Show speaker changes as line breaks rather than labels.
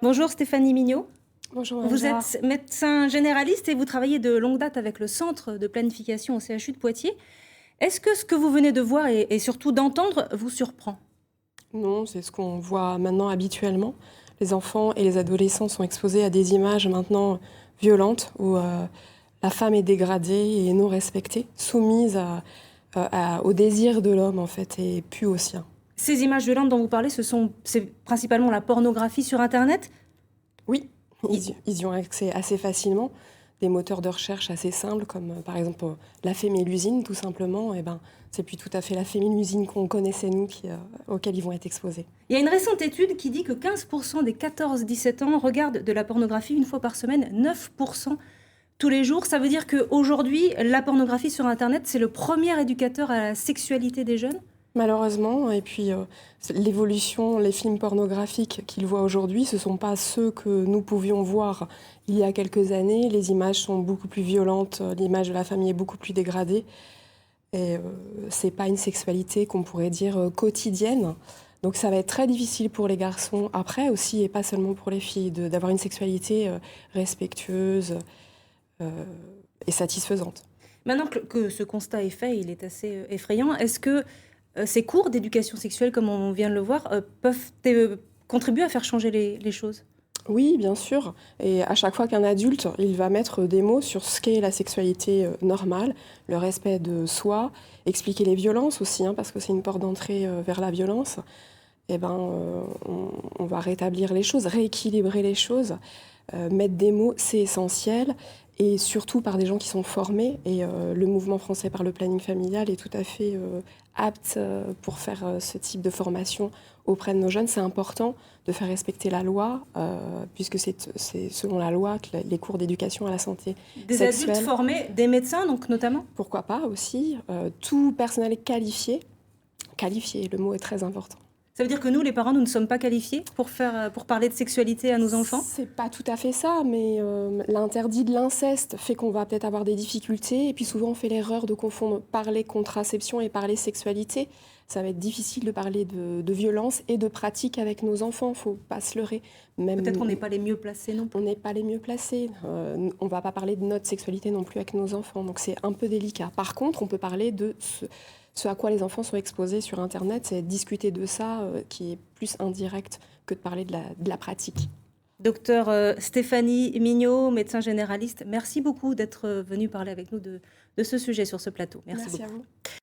Bonjour Stéphanie Mignot.
Bonjour
Vous
Anja.
êtes médecin généraliste et vous travaillez de longue date avec le centre de planification au CHU de Poitiers. Est-ce que ce que vous venez de voir et surtout d'entendre vous surprend?
Non, c'est ce qu'on voit maintenant habituellement. Les enfants et les adolescents sont exposés à des images maintenant violentes où la femme est dégradée et non respectée, soumise au désir de l'homme en fait et plus au sien.
Ces images violentes dont vous parlez, c'est principalement la pornographie sur Internet?
Oui,
I-
ils y ont accès assez facilement. Des moteurs de recherche assez simples comme par exemple la Fémélusine tout simplement. Et ben, c'est plus tout à fait la Fémélusine qu'on connaissait nous auquel ils vont être exposés.
Il y a une récente étude qui dit que 15% des 14-17 ans regardent de la pornographie une fois par semaine, 9% tous les jours. Ça veut dire qu'aujourd'hui, la pornographie sur Internet, c'est le premier éducateur à la sexualité des jeunes?
Malheureusement, et puis l'évolution, les films pornographiques qu'ils voient aujourd'hui, ce ne sont pas ceux que nous pouvions voir il y a quelques années. Les images sont beaucoup plus violentes, l'image de la famille est beaucoup plus dégradée. Et c'est pas une sexualité qu'on pourrait dire quotidienne. Donc ça va être très difficile pour les garçons après aussi, et pas seulement pour les filles, d'avoir une sexualité respectueuse euh, et satisfaisante.
Maintenant que ce constat est fait, il est assez effrayant. Est-ce que ces cours d'éducation sexuelle, comme on vient de le voir, peuvent contribuer à faire changer les choses?
Oui, bien sûr. Et à chaque fois qu'un adulte, il va mettre des mots sur ce qu'est la sexualité normale, le respect de soi, expliquer les violences aussi, hein, parce que c'est une porte d'entrée vers la violence, eh ben, on va rétablir les choses, rééquilibrer les choses. Mettre des mots, c'est essentiel, et surtout par des gens qui sont formés. Et le mouvement français par le planning familial est tout à fait apte pour faire ce type de formation auprès de nos jeunes. C'est important de faire respecter la loi, puisque c'est selon la loi que les cours d'éducation à la santé
Des adultes
sexuelle,
formés, des médecins donc notamment?
pourquoi pas aussi, tout personnel qualifié, le mot est très important.
Ça veut dire que nous, les parents, nous ne sommes pas qualifiés pour parler de sexualité à nos enfants?
C'est pas tout à fait ça, mais l'interdit de l'inceste fait qu'on va peut-être avoir des difficultés. Et puis souvent, on fait l'erreur de confondre parler contraception et parler sexualité. Ça va être difficile de parler de violence et de pratique avec nos enfants. Faut pas se leurrer. Même
Peut-être qu'on n'est pas les mieux placés non plus.
on n'est pas les mieux placés. On va pas parler de notre sexualité non plus avec nos enfants. Donc c'est un peu délicat. Par contre, on peut parler de ce à quoi les enfants sont exposés sur Internet. C'est discuter de ça qui est plus indirect que de parler de la pratique.
Docteur Stéphanie Mignot, médecin généraliste, merci beaucoup d'être venue parler avec nous de ce sujet sur ce plateau. Merci
Merci à
beaucoup.
vous.